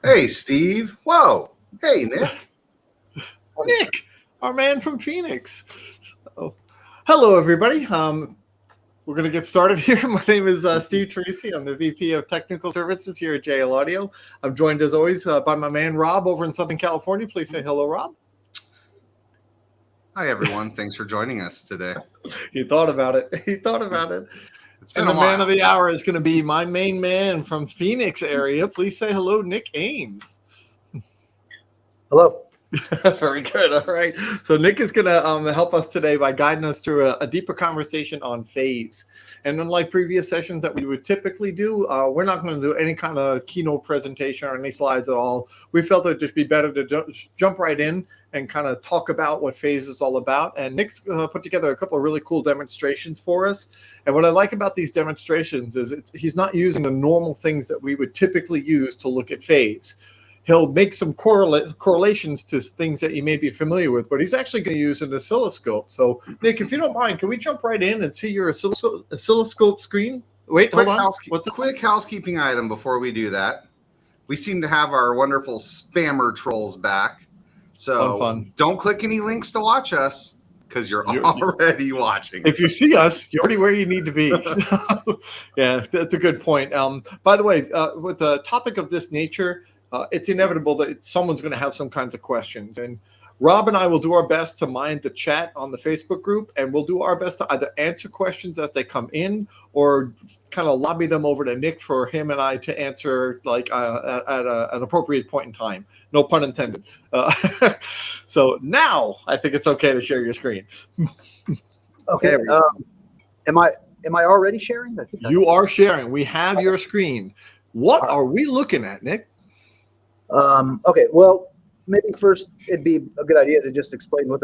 Hey, Steve. Whoa. Hey, Nick. Nick, our man from Phoenix. So, hello, everybody. We're going to get started here. My name is Steve Tracy. I'm the VP of Technical Services here at JL Audio. I'm joined, as always, by my man Rob over in Southern California. Please say hello, Rob. Hi, everyone. Thanks for joining us today. He thought about it. He thought about it. It's been And a the while. man of the hour is going to be my main man from Phoenix area. Please say hello, Nick Ames. Hello. Very good. All right. So Nick is going to help us today by guiding us through a deeper conversation on phase. And unlike previous sessions that we would typically do, we're not going to do any kind of keynote presentation or any slides at all. We felt it'd just be better to jump right in and kind of talk about what phase is all about. And Nick's put together a couple of really cool demonstrations for us. And what I like about these demonstrations is he's not using the normal things that we would typically use to look at phase. He'll make some correlations to things that you may be familiar with, but he's actually going to use an oscilloscope. So, Nick, if you don't mind, can we jump right in and see your oscilloscope screen? Wait, hold on. What's a quick housekeeping item before we do that? We seem to have our wonderful spammer trolls back. So fun. Don't click any links to watch us because you're already watching. If you see us, you're already where you need to be. So, yeah, that's a good point. By the way, with a topic of this nature, it's inevitable that someone's going to have some kinds of questions. And Rob and I will do our best to mind the chat on the Facebook group, and we'll do our best to either answer questions as they come in or kind of lobby them over to Nick for him and I to answer like at an appropriate point in time. No pun intended. So now I think it's okay to share your screen. Okay. Am I already sharing? I think you are sharing. We have your screen. What are we looking at, Nick? Okay, well, maybe first it'd be a good idea to just explain what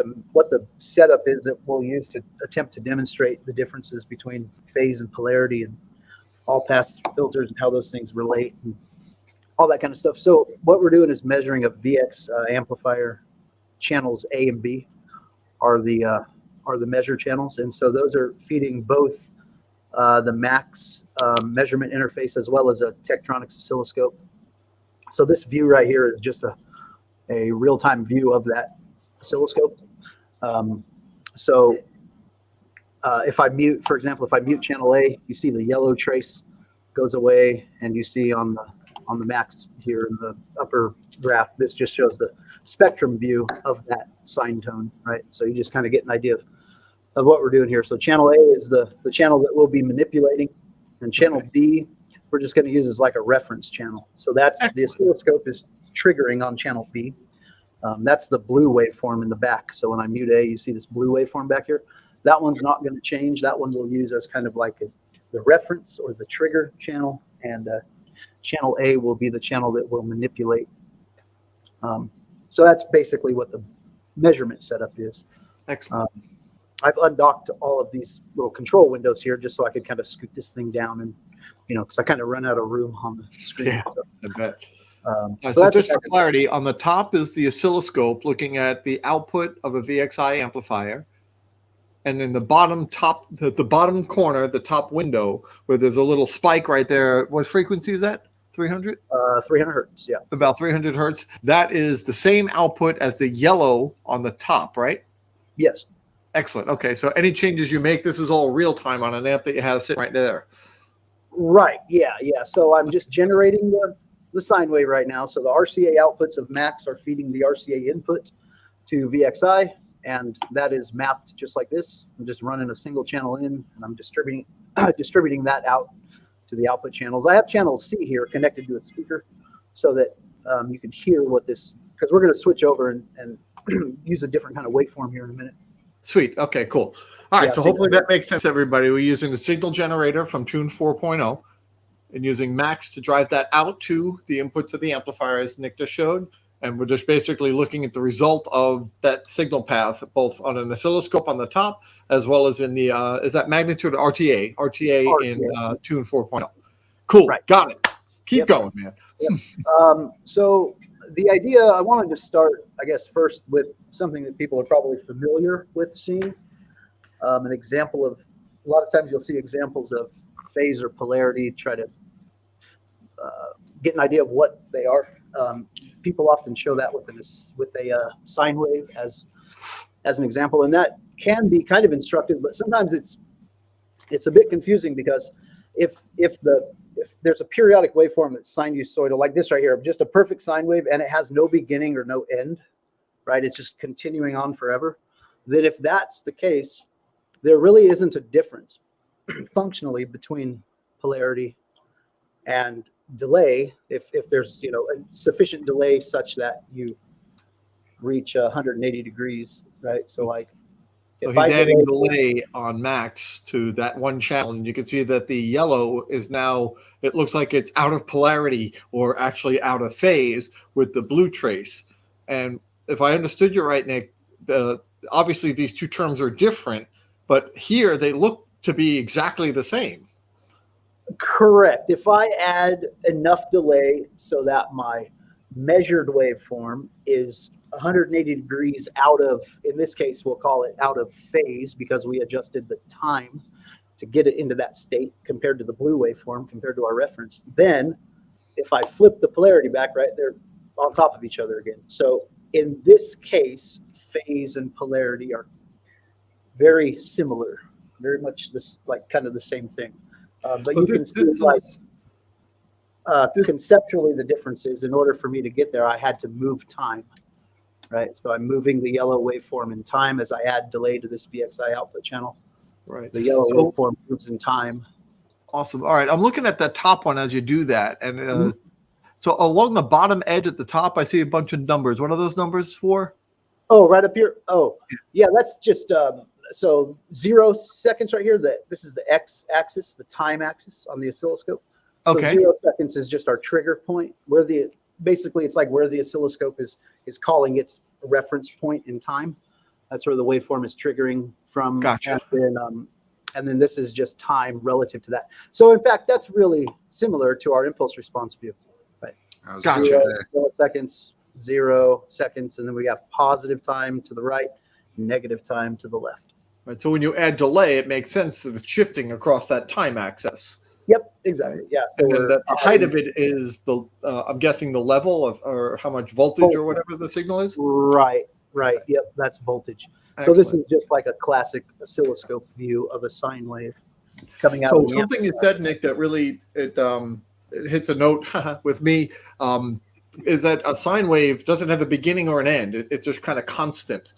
the setup is that we'll use to attempt to demonstrate the differences between phase and polarity and all pass filters and how those things relate and all that kind of stuff. So what we're doing is measuring a VX amplifier. Channels A and B are the measure channels, and so those are feeding both the max measurement interface as well as a Tektronix oscilloscope. So this view right here is just a real-time view of that oscilloscope. If I mute, for example, if I mute channel A, you see the yellow trace goes away, and you see on the max here in the upper graph, this just shows the spectrum view of that sine tone, right? So you just kind of get an idea of what we're doing here. So channel A is the channel that we'll be manipulating, and channel B we're just going to use as like a reference channel. So that's the oscilloscope is triggering on channel B. That's the blue waveform in the back. So when I mute A, you see this blue waveform back here. That one's not going to change. That one we'll use as kind of like the reference or the trigger channel, and channel A will be the channel that will manipulate. So that's basically what the measurement setup is. Excellent. I've undocked all of these little control windows here just so I could kind of scoot this thing down and, because I kind of run out of room on the screen. Yeah, so, I bet. so just for clarity, on the top is the oscilloscope looking at the output of a VXI amplifier. And in the bottom corner, the top window, where there's a little spike right there, what frequency is that? 300? 300 hertz, yeah. About 300 hertz. That is the same output as the yellow on the top, right? Yes. Excellent. Okay, so any changes you make, this is all real time on an amp that you have sitting right there. Right, yeah. So I'm just generating the sine wave right now. So the RCA outputs of max are feeding the RCA input to VXI, and that is mapped just like this. I'm just running a single channel in, and I'm distributing that out to the output channels. I have channel C here connected to a speaker so that you can hear what this, because we're going to switch over and use a different kind of waveform here in a minute. Sweet. Okay, cool. All right, so hopefully that makes sense, everybody. We're using the signal generator from Tune 4.0 and using Max to drive that out to the inputs of the amplifier, as Nick just showed. And we're just basically looking at the result of that signal path, both on an oscilloscope on the top, as well as in the, is that magnitude RTA in Tune 4.0. Cool, right. Got it. Keep going, man. Yep. So the idea, I wanted to start, I guess, first with something that people are probably familiar with seeing. An example of, a lot of times you'll see examples of phase or polarity, try to get an idea of what they are. People often show that with a sine wave as an example, and that can be kind of instructive, but sometimes it's a bit confusing because if there's a periodic waveform that's sinusoidal, like this right here, just a perfect sine wave, and it has no beginning or no end, right? It's just continuing on forever. Then if that's the case, there really isn't a difference functionally between polarity and delay if there's a sufficient delay such that you reach 180 degrees, right? So like so he's adding delay on max to that one channel, and you can see that the yellow is now, it looks like it's out of polarity or actually out of phase with the blue trace. And if I understood you right, Nick, obviously these two terms are different, but here they look to be exactly the same. Correct. If I add enough delay so that my measured waveform is 180 degrees out of, in this case, we'll call it out of phase because we adjusted the time to get it into that state compared to the blue waveform, compared to our reference. Then if I flip the polarity back, right, they're on top of each other again. So in this case, phase and polarity are very similar, very much this, like kind of the same thing. But you can see conceptually the difference is, in order for me to get there, I had to move time, right? So I'm moving the yellow waveform in time as I add delay to this VXI output channel. Right. The yellow waveform moves in time. Awesome. All right. I'm looking at that top one as you do that. And so along the bottom edge at the top, I see a bunch of numbers. What are those numbers for? Oh, right up here. Oh, yeah, that's just so 0 seconds right here. This is the x-axis, the time axis on the oscilloscope. So Okay. 0 seconds is just our trigger point, where basically it's like where the oscilloscope is calling its reference point in time. That's where the waveform is triggering from. Gotcha. And then this is just time relative to that. So in fact, that's really similar to our impulse response view. Right. Gotcha. 0 seconds, 0 seconds, and then we have positive time to the right, negative time to the left. Right. So when you add delay, it makes sense that it's shifting across that time axis. Yep, exactly. Yeah. So And then the height of it is I'm guessing the level of, or how much voltage or whatever the signal is. Right. Yep, that's voltage. Excellent. So this is just like a classic oscilloscope view of a sine wave coming out. So of the something you said, Nick, that really it hits a note with me is that a sine wave doesn't have a beginning or an end. It's just kind of constant.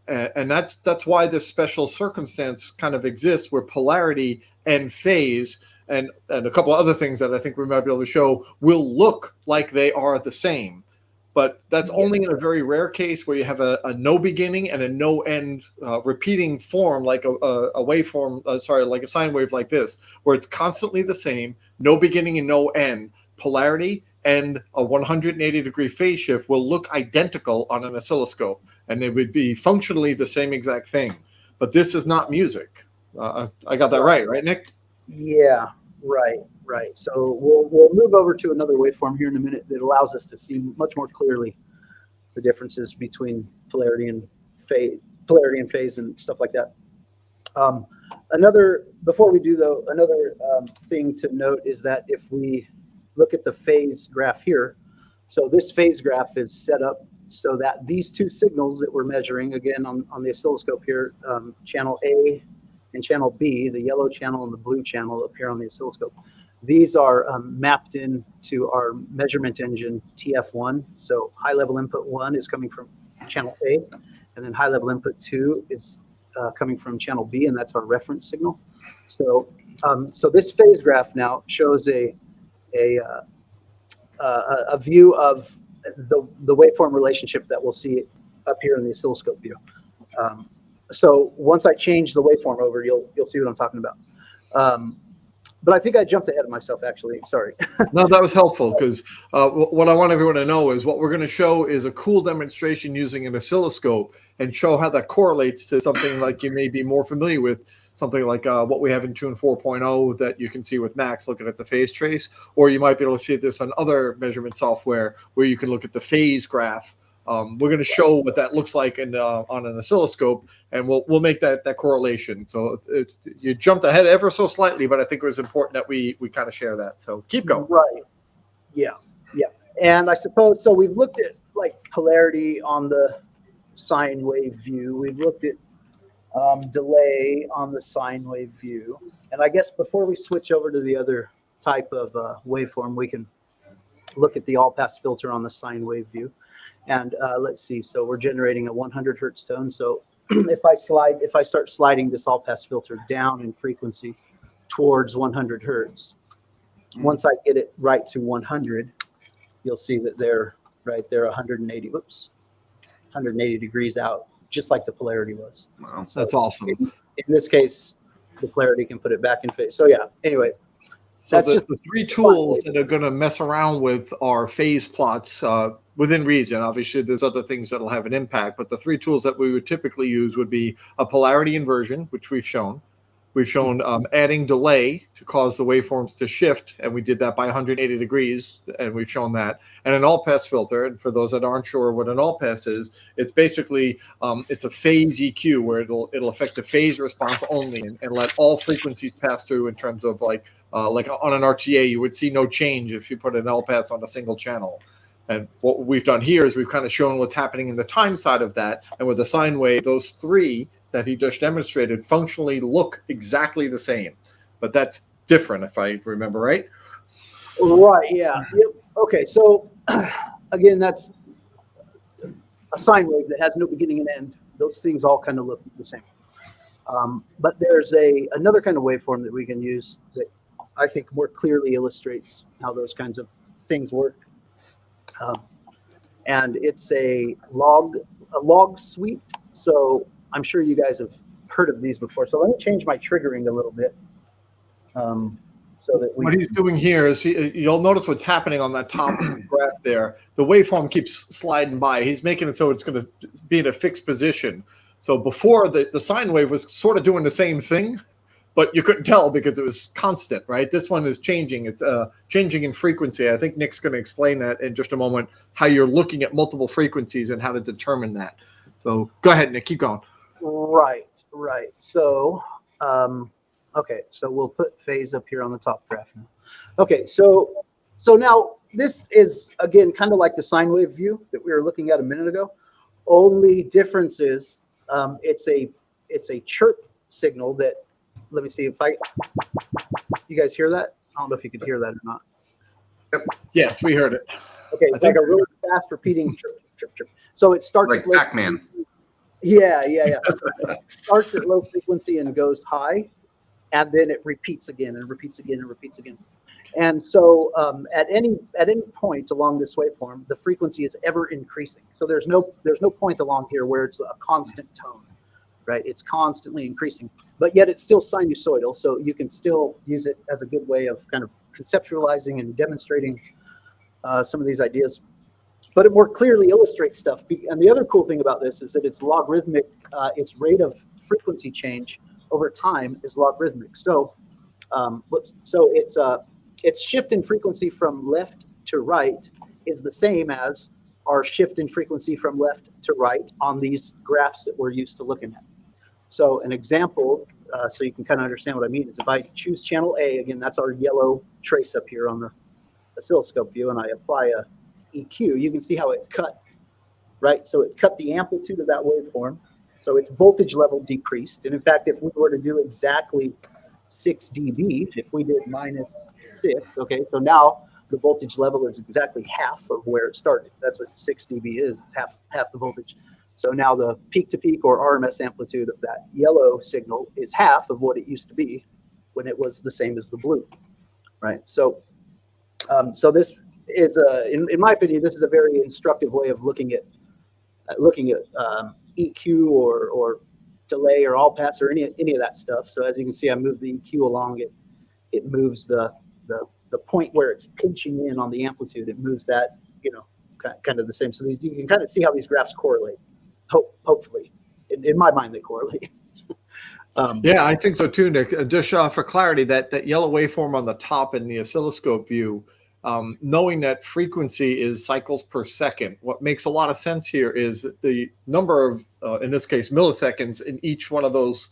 And that's why this special circumstance kind of exists, where polarity and phase and a couple of other things that I think we might be able to show will look like they are the same. But that's only in a very rare case where you have a no beginning and a no end repeating form, like a waveform, like a sine wave like this, where it's constantly the same, no beginning and no end. Polarity and a 180 degree phase shift will look identical on an oscilloscope, and they would be functionally the same exact thing. But this is not music. I got that right, Nick? Yeah, right. So we'll move over to another waveform here in a minute that allows us to see much more clearly the differences between polarity and phase and stuff like that. Before we do though, another thing to note is that if we look at the phase graph here, so this phase graph is set up so that these two signals that we're measuring, again on the oscilloscope here, channel A and channel B, the yellow channel and the blue channel up here on the oscilloscope, these are mapped into our measurement engine TF1. So high level input 1 is coming from channel A, and then high level input 2 is coming from channel B, and that's our reference signal. So this phase graph now shows a view of the waveform relationship that we'll see up here in the oscilloscope view. So once I change the waveform over, you'll see what I'm talking about. But I think I jumped ahead of myself, actually. Sorry. No, that was helpful, because what I want everyone to know is what we're going to show is a cool demonstration using an oscilloscope and show how that correlates to something like you may be more familiar with, something like what we have in Tune 4.0 that you can see with Max looking at the phase trace, or you might be able to see this on other measurement software where you can look at the phase graph. We're going to show what that looks like on an oscilloscope, and we'll make that correlation. So you jumped ahead ever so slightly, but I think it was important that we kind of share that. So keep going. Right. Yeah. And I suppose, so we've looked at like polarity on the sine wave view. We've looked at delay on the sine wave view. And I guess before we switch over to the other type of waveform, we can look at the all-pass filter on the sine wave view. And let's see, so we're generating a 100 hertz tone. So if I start sliding this all-pass filter down in frequency towards 100 hertz, once I get it right to 100, you'll see that they're right there 180, whoops, 180 degrees out, just like the polarity was. Wow. So That's awesome. In this case, the polarity can put it back in phase. So yeah, anyway. So That's just the three tools that are going to mess around with our phase plots within reason. Obviously, there's other things that'll have an impact, but the three tools that we would typically use would be a polarity inversion, which we've shown. We've shown adding delay to cause the waveforms to shift, and we did that by 180 degrees, and we've shown that. And an all-pass filter, and for those that aren't sure what an all-pass is, it's basically it's a phase EQ where it'll affect the phase response only and let all frequencies pass through in terms of like on an RTA, you would see no change if you put an all-pass on a single channel. And what we've done here is we've kind of shown what's happening in the time side of that, and with the sine wave, those three that he just demonstrated functionally look exactly the same, but that's different if I remember right. Right, yeah. Yep. Okay, so again, that's a sine wave that has no beginning and end. Those things all kind of look the same. But there's another kind of waveform that we can use that I think more clearly illustrates how those kinds of things work. And it's a log sweep. So I'm sure you guys have heard of these before. So let me change my triggering a little bit. So that what he's doing here is you'll notice what's happening on that top graph there. The waveform keeps sliding by. He's making it so it's going to be in a fixed position. So before the sine wave was sort of doing the same thing, but you couldn't tell because it was constant, right? This one is changing. It's changing in frequency. I think Nick's going to explain that in just a moment, how you're looking at multiple frequencies and how to determine that. So go ahead, Nick, keep going. Right. So, okay, so we'll put phase up here on the top graph now. Okay, so now this is, again, kind of like the sine wave view that we were looking at a minute ago. Only difference is it's a chirp signal that, let me see if you guys hear that? I don't know if you could hear that or not. Yep. Yes, we heard it. Okay, it's like a really fast repeating chirp, chirp, chirp. So it starts Like Pac-Man. Yeah. It starts at low frequency and goes high, and then it repeats again and repeats again and repeats again. And so at any point along this waveform, the frequency is ever increasing. So there's no point along here where it's a constant tone, right? It's constantly increasing, but yet it's still sinusoidal. So you can still use it as a good way of kind of conceptualizing and demonstrating some of these ideas. But it more clearly illustrates stuff. And the other cool thing about this is that it's logarithmic. Its rate of frequency change over time is logarithmic. So, its shift in frequency from left to right is the same as our shift in frequency from left to right on these graphs that we're used to looking at. So an example, so you can kind of understand what I mean, is if I choose channel A, again, that's our yellow trace up here on the oscilloscope view, and I apply a EQ, you can see how it cut, right? So it cut the amplitude of that waveform. So its voltage level decreased. And in fact, if we were to do exactly 6 dB, if we did -6, okay, so now the voltage level is exactly half of where it started. That's what 6 dB is, half the voltage. So now the peak to peak or RMS amplitude of that yellow signal is half of what it used to be when it was the same as the blue, right? So, so this is in my opinion, this is a very instructive way of looking at EQ or delay or all pass or any of that stuff. So as you can see, I move the EQ along it. It moves the point where it's pinching in on the amplitude. It moves that, kind of the same. So you can kind of see how these graphs correlate. Hopefully, in my mind, they correlate. Yeah, I think so too, Nick. Just for clarity, that yellow waveform on the top in the oscilloscope view, knowing that frequency is cycles per second, what makes a lot of sense here is the number of, in this case, milliseconds in each one of those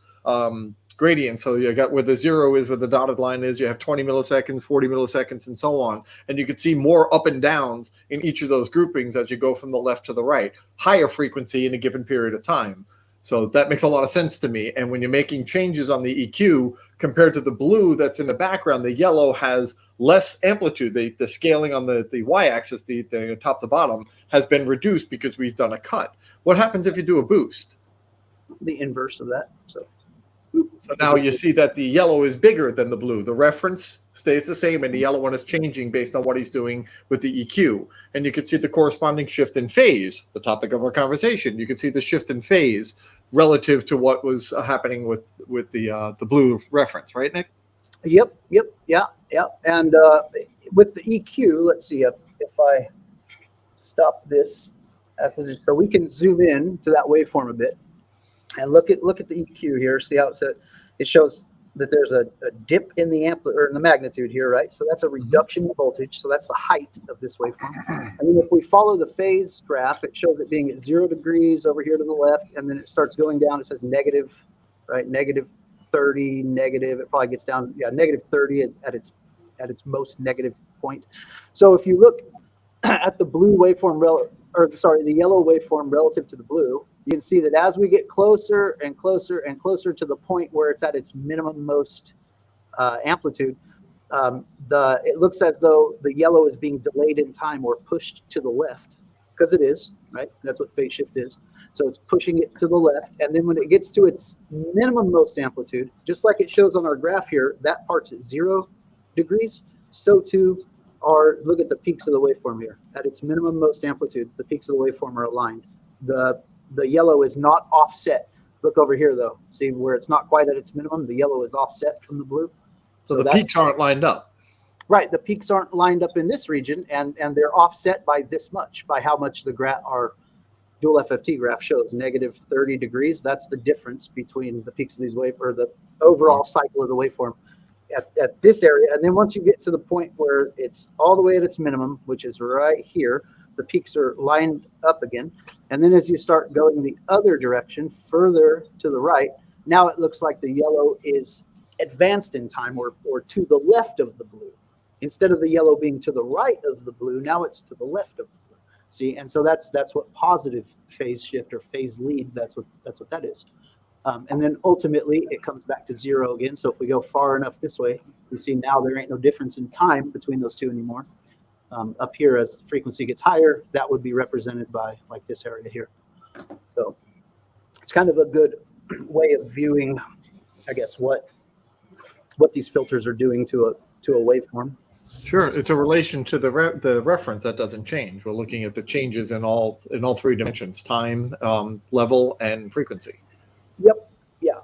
gradient. So you got where the 0 is, where the dotted line is, you have 20 milliseconds, 40 milliseconds, and so on. And you can see more up and downs in each of those groupings as you go from the left to the right, higher frequency in a given period of time. So that makes a lot of sense to me. And when you're making changes on the EQ compared to the blue that's in the background, the yellow has less amplitude. The scaling on the y-axis, the top to bottom, has been reduced because we've done a cut. What happens if you do a boost? The inverse of that. So now you see that the yellow is bigger than the blue. The reference stays the same, and the yellow one is changing based on what he's doing with the EQ. And you can see the corresponding shift in phase, the topic of our conversation. You can see the shift in phase relative to what was happening with the blue reference, right, Nick? Yep. And with the EQ, let's see if I stop this acquisition, so we can zoom in to that waveform a bit and look at the EQ here. See how it shows that there's a dip in the or in the magnitude here, right? So that's a reduction in voltage. So that's the height of this waveform. And then if we follow the phase graph, it shows it being at 0 degrees over here to the left, and then it starts going down. It says negative, right? Negative 30, negative. It probably gets down. Yeah, negative 30 is at its most negative point. So if you look at the blue waveform, the yellow waveform relative to the blue, you can see that as we get closer and closer and closer to the point where it's at its minimum most amplitude, it looks as though the yellow is being delayed in time or pushed to the left, because it is, right? That's what phase shift is. So it's pushing it to the left, and then when it gets to its minimum most amplitude, just like it shows on our graph here, that part's at 0 degrees, so too look at the peaks of the waveform here. At its minimum most amplitude, the peaks of the waveform are aligned. The yellow is not offset. Look over here, though. See where it's not quite at its minimum? The yellow is offset from the blue. So the peaks aren't lined up. Right. The peaks aren't lined up in this region, and they're offset by this much, by how much our dual FFT graph shows, negative 30 degrees. That's the difference between the peaks of these or the overall cycle of the waveform at this area. And then once you get to the point where it's all the way at its minimum, which is right here, the peaks are lined up again. And then as you start going the other direction, further to the right, now it looks like the yellow is advanced in time or to the left of the blue. Instead of the yellow being to the right of the blue, now it's to the left of the blue. See, and so that's what positive phase shift or phase lead, that's what that is. And then ultimately it comes back to 0 again. So if we go far enough this way, we see now there ain't no difference in time between those two anymore. Up here, as the frequency gets higher, that would be represented by like this area here. So it's kind of a good way of viewing, I guess, what these filters are doing to a waveform. Sure, it's a relation to the reference that doesn't change. We're looking at the changes in all 3 dimensions: time, level, and frequency. Yep. Yeah.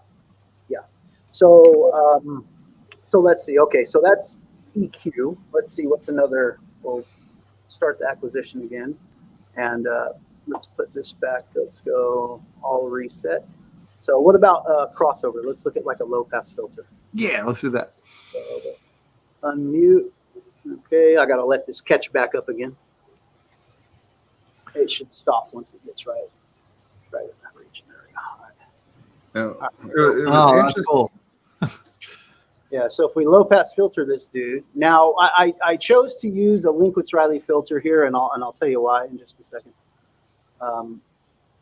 So let's see. Okay, so that's EQ. Let's see what's another. We'll start the acquisition again, and let's put this back. Let's go all reset. So what about crossover? Let's look at like a low pass filter. Yeah, let's do that. So unmute. Okay, I gotta let this catch back up again. It should stop once it gets right in that region. There we go. That's cool. Yeah, so if we low pass filter this dude, now I chose to use a Linkwitz-Riley filter here, and I'll tell you why in just a second.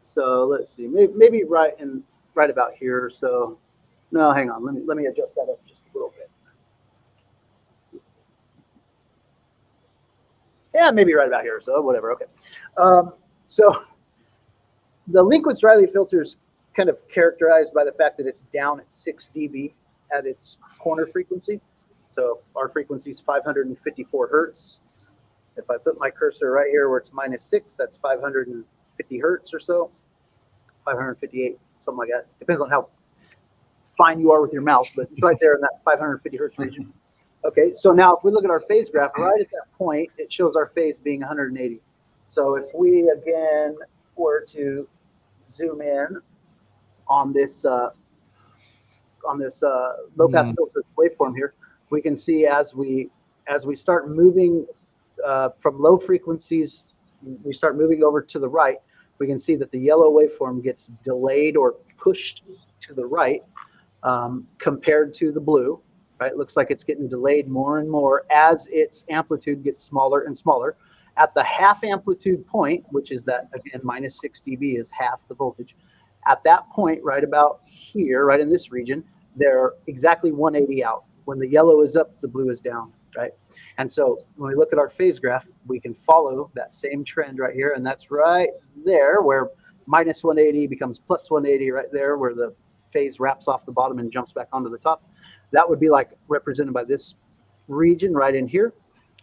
So let's see, maybe right about here. So no, hang on, let me adjust that up just a little bit. Yeah, maybe right about here. So whatever. Okay. So the Linkwitz-Riley filter is kind of characterized by the fact that it's down at 6 dB at its corner frequency. So our frequency is 554 hertz. If I put my cursor right here where it's -6, that's 550 hertz or so. 558, something like that. Depends on how fine you are with your mouse, but it's right there in that 550 hertz region. Okay, so now if we look at our phase graph, right at that point, it shows our phase being 180. So if we again were to zoom in on this low pass filter waveform here, we can see as we start moving from low frequencies, we start moving over to the right, we can see that the yellow waveform gets delayed or pushed to the right. compared to the blue, right? It looks like it's getting delayed more and more as its amplitude gets smaller and smaller. At the half amplitude point, which is that, again, minus 6 dB is half the voltage. At that point, right about here, right in this region, they're exactly 180 out. When the yellow is up, the blue is down, right? And so when we look at our phase graph, we can follow that same trend right here. And that's right there where minus 180 becomes plus 180 right there, where the phase wraps off the bottom and jumps back onto the top. That would be like represented by this region right in here.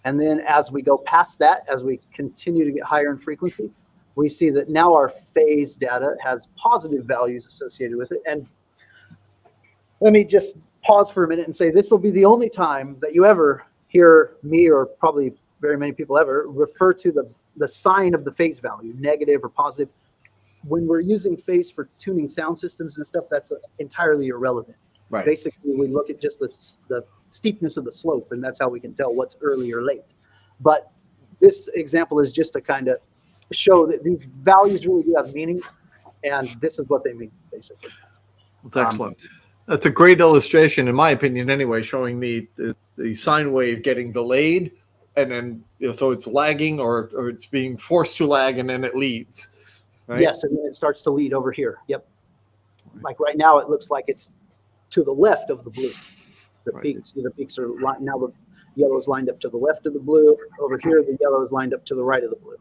And then as we go past that, as we continue to get higher in frequency, we see that now our phase data has positive values associated with it. And let me just pause for a minute and say this will be the only time that you ever hear me, or probably very many people ever, refer to the sign of the phase value, negative or positive. When we're using phase for tuning sound systems and stuff, that's entirely irrelevant. Right. Basically, we look at just the steepness of the slope, and that's how we can tell what's early or late. But this example is just to kind of show that these values really do have meaning, and this is what they mean, basically. That's excellent. That's a great illustration, in my opinion, anyway, showing the sine wave getting delayed, and then so it's lagging or it's being forced to lag, and then it leads. Right? Yes, and then it starts to lead over here. Yep. Like right now, it looks like it's to the left of the blue. The peaks, the peaks are now the yellow is lined up to the left of the blue. Over here, the yellow is lined up to the right of the blue.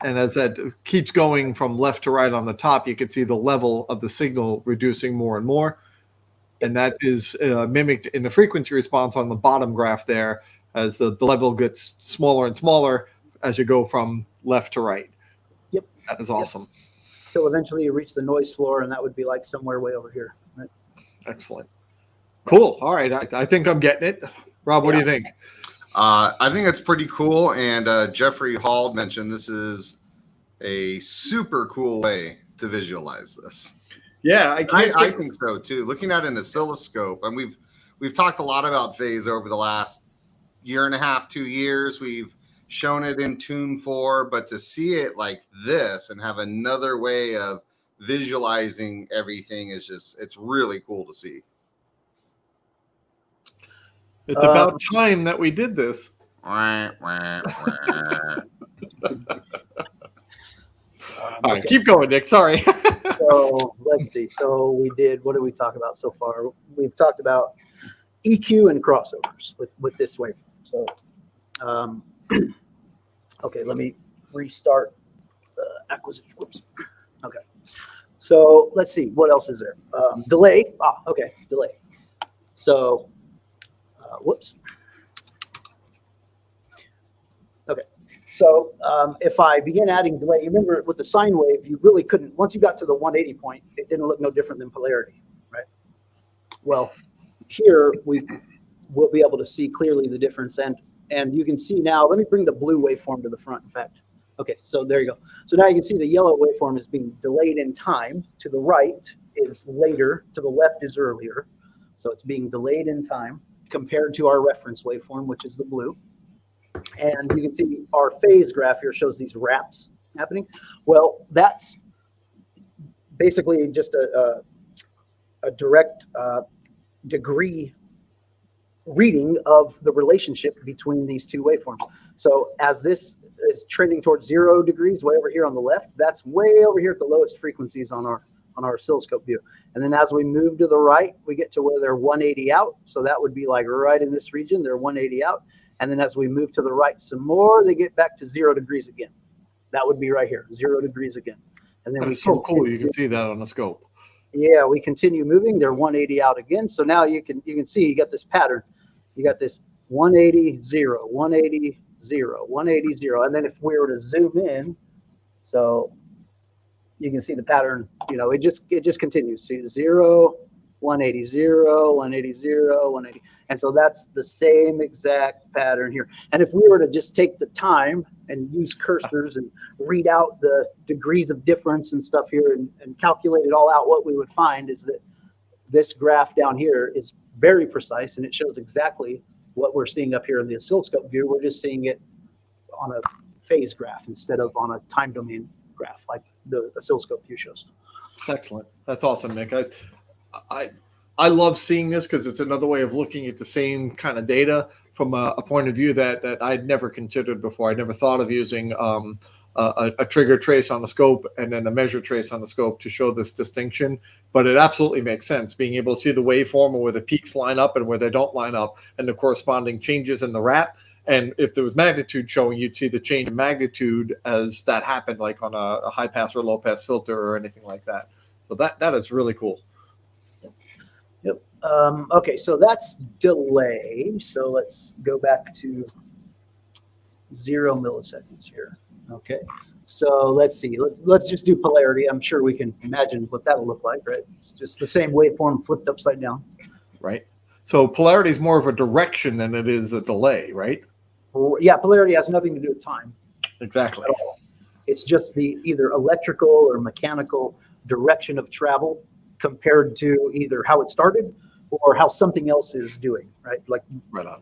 And as that keeps going from left to right on the top, you can see the level of the signal reducing more and more. And that is mimicked in the frequency response on the bottom graph there, as the level gets smaller and smaller as you go from left to right. Yep. That is awesome. Yep. Till eventually you reach the noise floor, and that would be like somewhere way over here. Right? Excellent. Cool. All right. I think I'm getting it. Rob, what do you think? I think it's pretty cool. And Jeffrey Hall mentioned this is a super cool way to visualize this. Yeah, I think so too. Looking at an oscilloscope, and we've talked a lot about phase over the last year and a half, 2 years. We've shown it in Tune 4, but to see it like this and have another way of visualizing everything is it's really cool to see. It's about time that we did this. All right, keep going, Nick. Sorry. So let's see. So we did, what did we talk about so far? We've talked about EQ and crossovers with this waveform. So, okay, let me restart the acquisition. Whoops. Okay. So let's see, what else is there? Delay. Okay, delay. So, whoops. Okay. So if I begin adding delay, you remember with the sine wave, you really couldn't, once you got to the 180 point, it didn't look no different than polarity, right? Well, here we'll be able to see clearly the difference. And you can see now, let me bring the blue waveform to the front, in fact. Okay, so there you go. So now you can see the yellow waveform is being delayed in time. To the right is later, to the left is earlier. So it's being delayed in time compared to our reference waveform, which is the blue. And you can see our phase graph here shows these wraps happening. Well, that's basically just a direct degree reading of the relationship between these two waveforms. So as this is trending towards 0 degrees, way over here on the left, that's way over here at the lowest frequencies on our oscilloscope view. And then as we move to the right, we get to where they're 180 out. So that would be like right in this region, they're 180 out. And then as we move to the right some more, they get back to 0 degrees again. That would be right here, 0 degrees again. And then That's so cool. You can see that on the scope. Yeah, we continue moving. They're 180 out again. So now you can see you got this pattern. You got this 180, 0, 180, 0, 180, 0. And then if we were to zoom in, so you can see the pattern, it just continues. See 0, 180, 0, 180, 0, 180. And so that's the same exact pattern here. And if we were to just take the time and use cursors and read out the degrees of difference and stuff here and calculate it all out, what we would find is that this graph down here is very precise, and it shows exactly what we're seeing up here in the oscilloscope view. We're just seeing it on a phase graph instead of on a time domain graph like the oscilloscope view shows. Excellent. That's awesome, Nick. I love seeing this because it's another way of looking at the same kind of data from a point of view that I'd never considered before. I never thought of using a trigger trace on the scope and then a measure trace on the scope to show this distinction. But it absolutely makes sense, being able to see the waveform where the peaks line up and where they don't line up, and the corresponding changes in the wrap. And if there was magnitude showing, you'd see the change in magnitude as that happened, like on a high pass or low pass filter or anything like that. So that is really cool. Yep. Okay, so that's delay. So let's go back to 0 milliseconds here. Okay, so let's see. Let's just do polarity. I'm sure we can imagine what that'll look like, right? It's just the same waveform flipped upside down. Right. So polarity is more of a direction than it is a delay, right? Yeah, polarity has nothing to do with time. Exactly. At all. It's just the either electrical or mechanical direction of travel compared to either how it started or how something else is doing, right? Like, right on.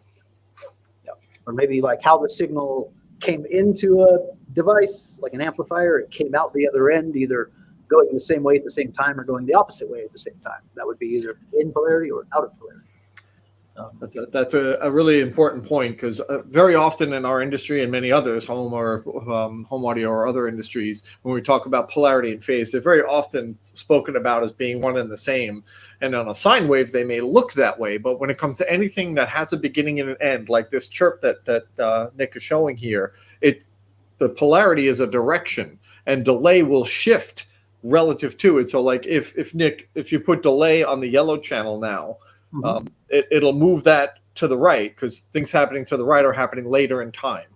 Yeah. Or maybe like how the signal came into a device, like an amplifier, it came out the other end, either going the same way at the same time or going the opposite way at the same time. That would be either in polarity or out of polarity. That's a really important point, because very often in our industry and many others, home audio or other industries, when we talk about polarity and phase, they're very often spoken about as being one and the same. And on a sine wave, they may look that way, but when it comes to anything that has a beginning and an end, like this chirp that Nick is showing here, the polarity is a direction, and delay will shift relative to it. So, like if Nick, if you put delay on the yellow channel now. Mm-hmm. It'll move that to the right, because things happening to the right are happening later in time.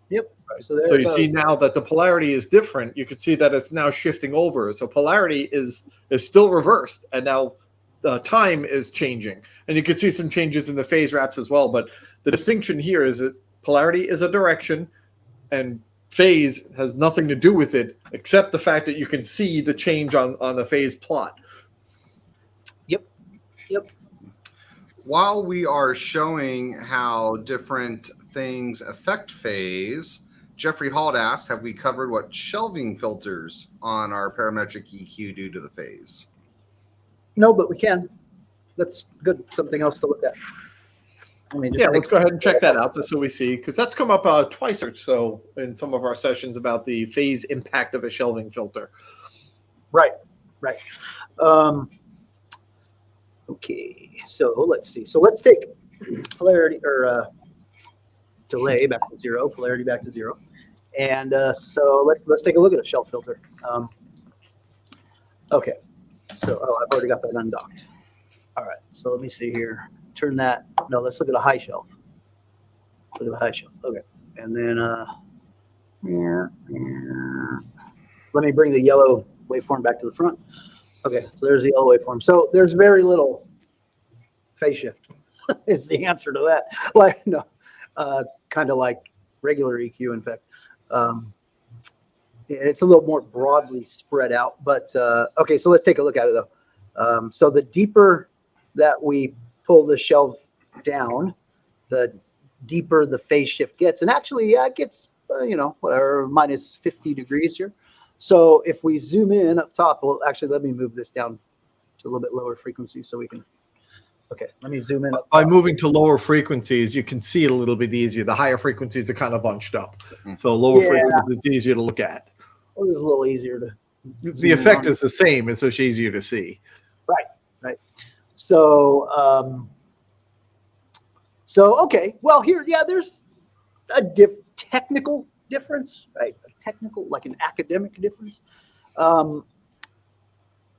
Yep. So you see now that the polarity is different. You can see that it's now shifting over. So polarity is still reversed, and now time is changing. And you can see some changes in the phase wraps as well. But the distinction here is that polarity is a direction, and phase has nothing to do with it, except the fact that you can see the change on the phase plot. Yep. While we are showing how different things affect phase, Jeffrey Hall asked, have we covered what shelving filters on our parametric EQ do to the phase? No, but we can. That's good. Something else to look at. Let's go ahead and check that out just so we see, because that's come up twice or so in some of our sessions about the phase impact of a shelving filter. Right. Okay, so let's see. So let's take polarity or delay back to 0, polarity back to 0, and so let's take a look at a shelf filter. Okay, so I've already got that undocked. All right, so let me see here. Turn that. No, let's look at a high shelf. Look at a high shelf. Okay, and then let me bring the yellow waveform back to the front. Okay, so there's the yellow waveform. So there's very little phase shift is the answer to that. Like, no, kind of like regular EQ, in fact. It's a little more broadly spread out. But, okay, so let's take a look at it, though. So the deeper that we pull the shelf down, the deeper the phase shift gets. And actually, it gets, whatever, minus 50 degrees here. So if we zoom in up top, well, actually, let me move this down to a little bit lower frequency so we can. Okay, let me zoom in. By moving to lower frequencies, you can see it a little bit easier. The higher frequencies are kind of bunched up. So lower frequencies, it's easier to look at. Well, it's a little easier to. The effect is the same. It's just easier to see. Right. So, okay. Well, here, there's a technical difference, right? A technical, like an academic difference.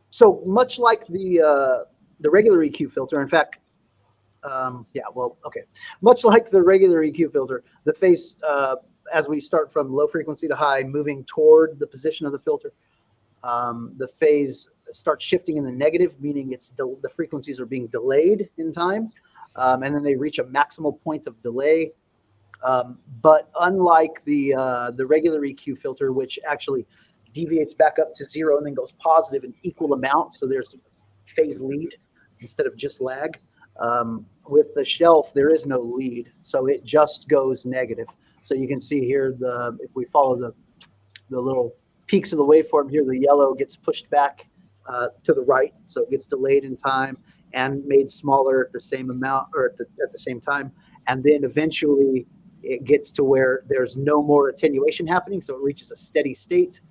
So much like the regular EQ filter, in fact, much like the regular EQ filter, the phase, as we start from low frequency to high, moving toward the position of the filter, the phase starts shifting in the negative, meaning the frequencies are being delayed in time, and then they reach a maximal point of delay. But unlike the regular EQ filter, which actually deviates back up to 0 and then goes positive in equal amount, so there's phase lead instead of just lag. With the shelf, there is no lead, so it just goes negative. So you can see here, if we follow the little peaks of the waveform here, the yellow gets pushed back to the right, so it gets delayed in time. and made smaller at the same amount or at the same time. And then eventually it gets to where there's no more attenuation happening. So it reaches a steady state,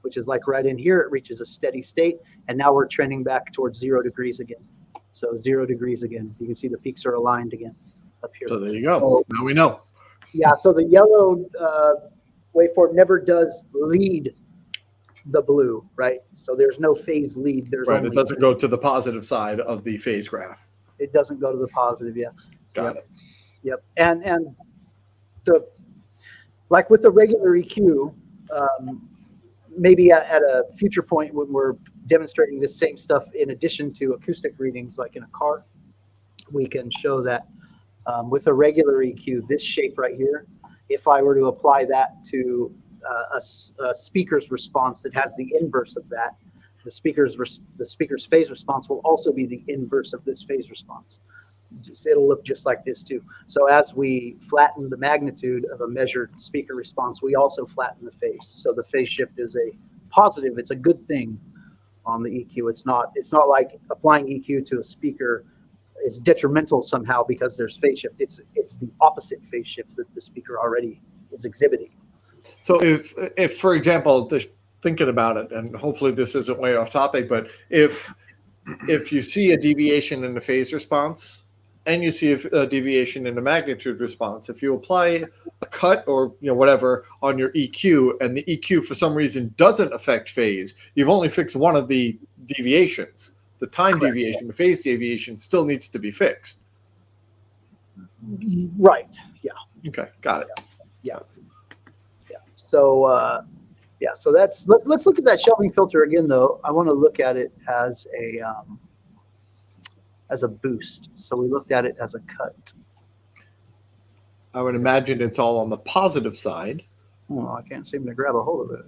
which is like right in here, it reaches a steady state. And now we're trending back towards 0 degrees again. So 0 degrees again. You can see the peaks are aligned again up here. So there you go. So, now we know. yeah, so the yellow waveform never does lead the blue, right? So there's no phase lead. There's Right. only, It doesn't go to the positive side of the phase graph. it doesn't go to the positive, yeah. Got it. Yep. And the like with the regular EQ, maybe at a future point when we're demonstrating this same stuff in addition to acoustic readings, like in a car, we can show that with a regular EQ, this shape right here, if I were to apply that to a speaker's response that has the inverse of that, the speaker's phase response will also be the inverse of this phase response. It'll look just like this too. So as we flatten the magnitude of a measured speaker response, we also flatten the phase. So the phase shift is a positive. It's a good thing on the EQ. It's not like applying EQ to a speaker is detrimental somehow because there's phase shift. It's the opposite phase shift that the speaker already is exhibiting. So if for example, just thinking about it, and hopefully this isn't way off topic, but if you see a deviation in the phase response and you see a deviation in the magnitude response, if you apply a cut or whatever on your EQ and the EQ for some reason doesn't affect phase, you've only fixed one of the deviations. The time Correct. deviation, the phase deviation still needs to be fixed. Right. Yeah. Okay, got it. Yeah. So so let's look at that shelving filter again though. I want to look at it as a boost. So we looked at it as a cut. I would imagine it's all on the positive side. Well, I can't seem to grab a hold of it.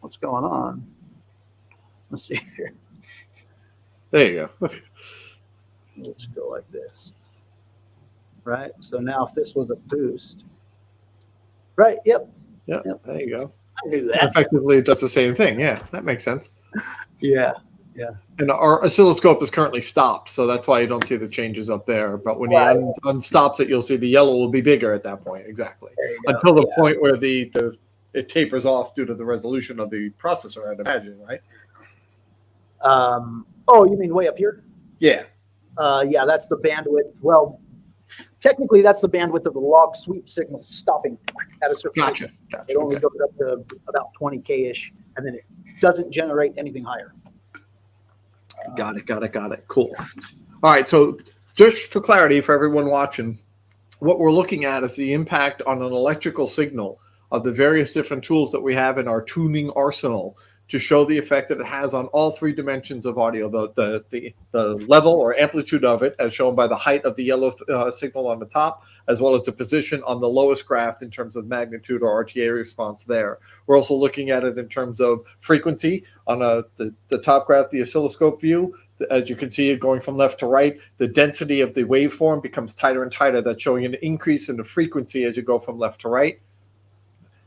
What's going on? Let's see here. There you go. Let's go like this. Right. So now if this was a boost. Right. Yep. Yep. There you go. I knew that. Effectively, it does the same thing. Yeah, that makes sense. Yeah. And our oscilloscope is currently stopped, so that's why you don't see the changes up there. But when Right. he unstops it, you'll see the yellow will be bigger at that point. Exactly. There you go. Until the point where it tapers off due to the resolution of the processor, I'd imagine, right? Oh, you mean way up here? Yeah. Yeah, that's the bandwidth. Well, technically, that's the bandwidth of the log sweep signal stopping at a certain Gotcha. point. It only goes up to about 20K-ish, and then it doesn't generate anything higher. Got it. Cool. All right. So just for clarity for everyone watching, what we're looking at is the impact on an electrical signal of the various different tools that we have in our tuning arsenal to show the effect that it has on all three dimensions of audio, the level or amplitude of it, as shown by the height of the yellow signal on the top, as well as the position on the lowest graph in terms of magnitude or RTA response there. We're also looking at it in terms of frequency on the top graph, the oscilloscope view. As you can see it going from left to right, the density of the waveform becomes tighter and tighter. That's showing an increase in the frequency as you go from left to right.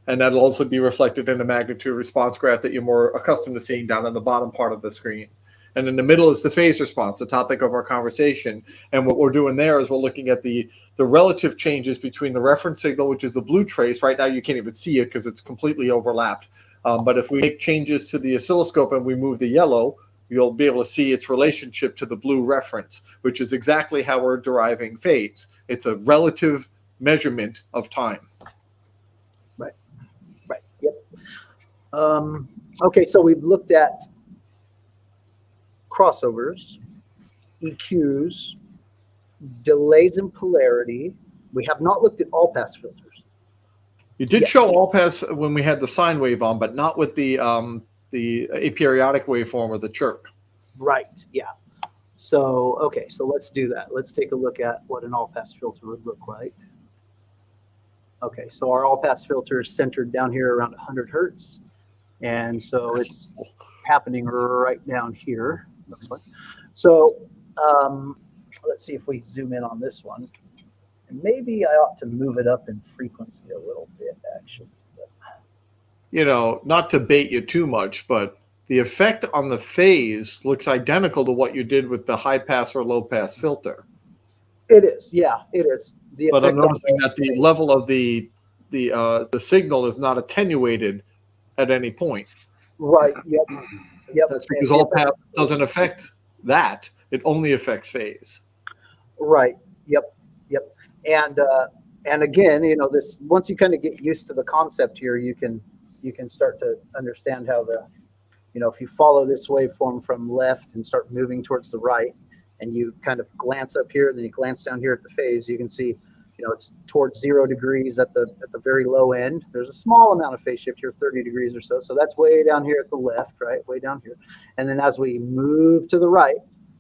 And that'll also be reflected in the magnitude response graph that you're more accustomed to seeing down on the bottom part of the screen. And in the middle is the phase response, the topic of our conversation. And what we're doing there is we're looking at the relative changes between the reference signal, which is the blue trace. Right now you can't even see it because it's completely overlapped. But if we make changes to the oscilloscope and we move the yellow, you'll be able to see its relationship to the blue reference, which is exactly how we're deriving phase. It's a relative measurement of time. Right. Yep. Okay, so we've looked at crossovers, EQs, delays in polarity. We have not looked at all-pass filters. You did show all pass when we had the sine wave on, but not with the aperiodic waveform or the chirp. Right. Yeah. So okay, so let's do that. Let's take a look at what an all-pass filter would look like. Okay, so our all-pass filter is centered down here around 100 hertz, and so it's happening right down here. Looks like. So let's see if we zoom in on this one. And maybe I ought to move it up in frequency a little bit, actually. Not to bait you too much, but the effect on the phase looks identical to what you did with the high pass or low pass filter. It is, yeah, it is. The But I'm effect on noticing that the level of the signal is not attenuated at any point. right, yep. That's because And the all pass effect- doesn't affect that. It only affects phase. Right. Yep. And again, this, once you kind of get used to the concept here, you can start to understand how if you follow this waveform from left and start moving towards the right, and you kind of glance up here, and then you glance down here at the phase, you can see, it's towards 0 degrees at the very low end. There's a small amount of phase shift here, 30 degrees or so. So that's way down here at the left, right? Way down here. And then as we move to the right,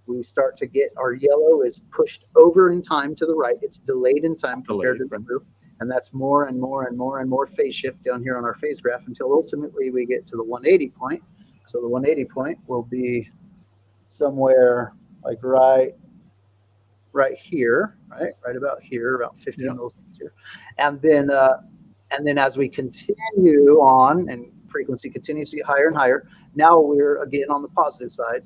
we start to get our yellow is pushed over in time to the right. It's delayed in time compared to the blue. And that's more and more and more and more phase shift down here on our phase graph until ultimately we get to the 180 point. So the 180 point will be somewhere like right here, right about here, about 15 milliseconds here. And then as we continue on and frequency continues to get higher and higher, now we're again on the positive side.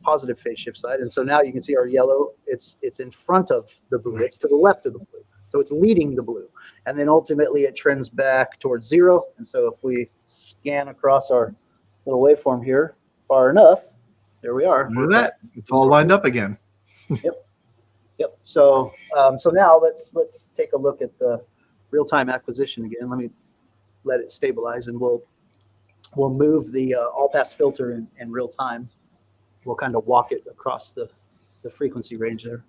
Positive phase shift side, and so now you can see our yellow. It's in front of the blue. It's to the left of the blue, so it's leading the blue, and then ultimately it trends back towards 0. And so if we scan across our little waveform here far enough, there we are. Look at that. It's all lined up again. Yep. So now let's take a look at the real-time acquisition again. Let me let it stabilize, and we'll move the all-pass filter in real time. We'll kind of walk it across the frequency range there.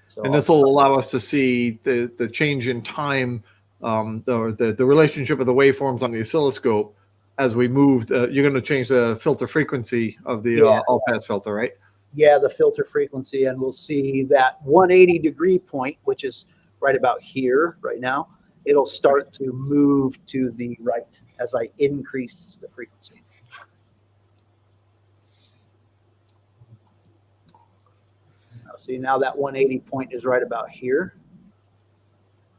So and this will allow us to see the change in time, the relationship of the waveforms on the oscilloscope as we move. You're going to change the filter frequency of the all-pass filter, right? Yeah, the filter frequency, and we'll see that 180 degree point, which is right about here right now. It'll start to move to the right as I increase the frequency. See, now that 180 point is right about here.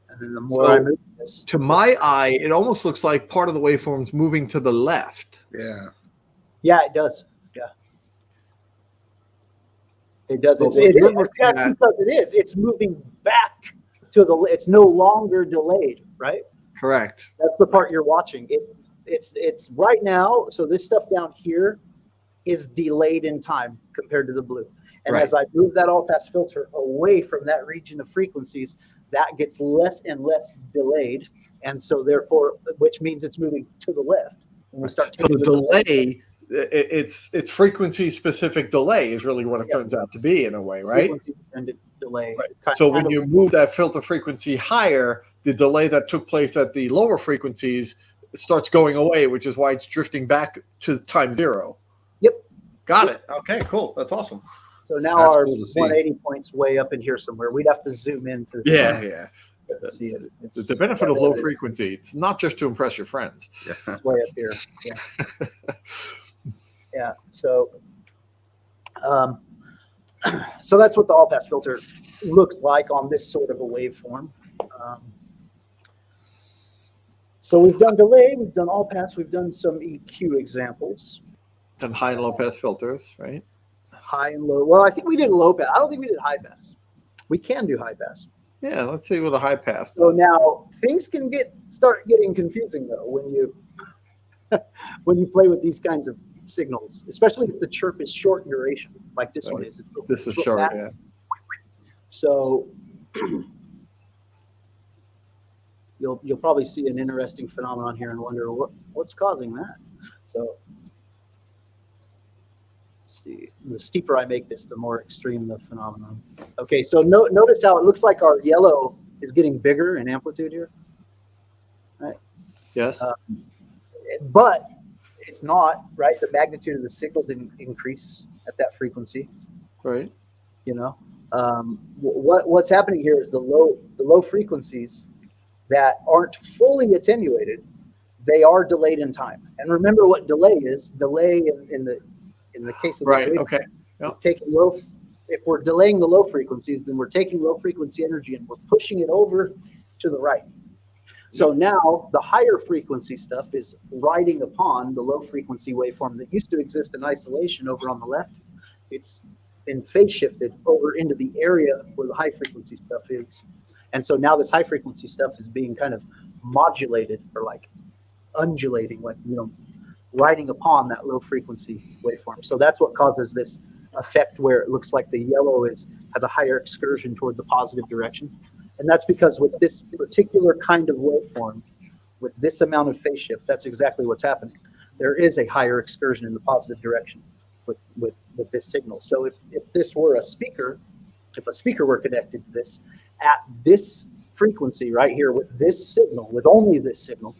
And then the more I move this, to my eye, it almost looks like part of the waveform's moving to the left. Yeah. Yeah, it does. Yeah. It does. That's because it is. It's moving back to the, it's no longer delayed, right? Correct. That's the part you're watching. It's right now. So this stuff down here is delayed in time compared to the blue. And as I move that all-pass filter away from that region of frequencies, that gets less and less delayed. And so therefore, which means it's moving to the left. When we start so the delay, it's frequency-specific delay is really what it turns out to be in a way, right? Frequency-dependent delay. Right. So when you move that filter frequency higher, the delay that took place at the lower frequencies starts going away, which is why it's drifting back to time 0. Yep. Got it. Okay, cool. That's awesome. So now our 180 point's way up in here somewhere. We'd have to zoom in to see it. It's the benefit of low frequency. It's not just to impress your friends. It's way up here. Yeah. Yeah. So that's what the all-pass filter looks like on this sort of a waveform. So we've done delay, we've done all-pass, we've done some EQ examples. And high and low-pass filters, right? High and low. Well, I think we did low pass. I don't think we did high pass. We can do high pass. Yeah, let's see what a high pass does. So now things can start getting confusing though when you play with these kinds of signals, especially if the chirp is short duration, like this one is. This is short, yeah. So you'll probably see an interesting phenomenon here and wonder what's causing that. So see, the steeper I make this, the more extreme the phenomenon. Okay, so notice how it looks like our yellow is getting bigger in amplitude here, right? Yes. But it's not, right? The magnitude of the signal didn't increase at that frequency, right? What's happening here is the low frequencies that aren't fully attenuated, they are delayed in time. And remember what delay is. Delay in the case of it's taking low. If we're delaying the low frequencies, then we're taking low frequency energy and we're pushing it over to the right. So now the higher frequency stuff is riding upon the low frequency waveform that used to exist in isolation over on the left. It's been phase shifted over into the area where the high frequency stuff is. And so now this high frequency stuff is being kind of modulated or like undulating, like, riding upon that low frequency waveform. So that's what causes this effect where it looks like the yellow has a higher excursion toward the positive direction. And that's because with this particular kind of waveform, with this amount of phase shift, that's exactly what's happening. There is a higher excursion in the positive direction with this signal. So if this were a speaker, if a speaker were connected to this at this frequency right here with this signal, with only this signal,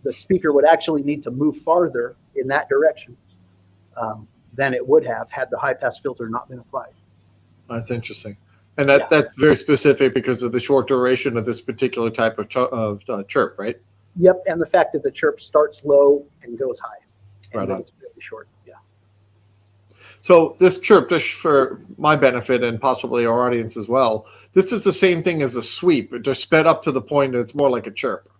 the speaker would actually need to move farther in that direction than it would have had the high pass filter not been applied. That's interesting. And that's very specific because of the short duration of this particular type of chirp, right? Yep, and the fact that the chirp starts low and goes high. And Right. it's really short, yeah. So this chirp, just for my benefit and possibly our audience as well, this is the same thing as a sweep, just sped up to the point that it's more like a chirp.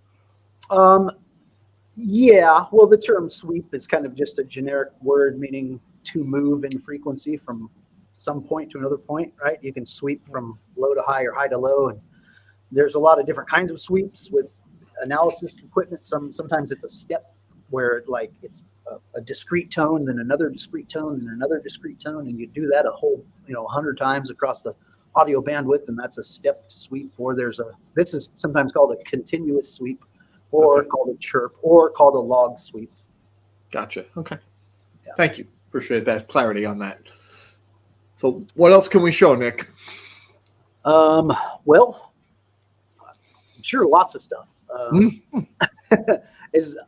Yeah, well, the term sweep is kind of just a generic word meaning to move in frequency from some point to another point, right? You can sweep from low to high or high to low, and there's a lot of different kinds of sweeps with analysis equipment. Sometimes it's a step where like it's a discrete tone, then another discrete tone, and another discrete tone, and you do that a whole 100 times across the audio bandwidth, and that's a stepped sweep. Or this is sometimes called a continuous sweep, or called a chirp, or called a log sweep. Gotcha. Okay. Yeah. Thank you. Appreciate that clarity on that. So what else can we show, Nick? Well, I'm sure lots of stuff.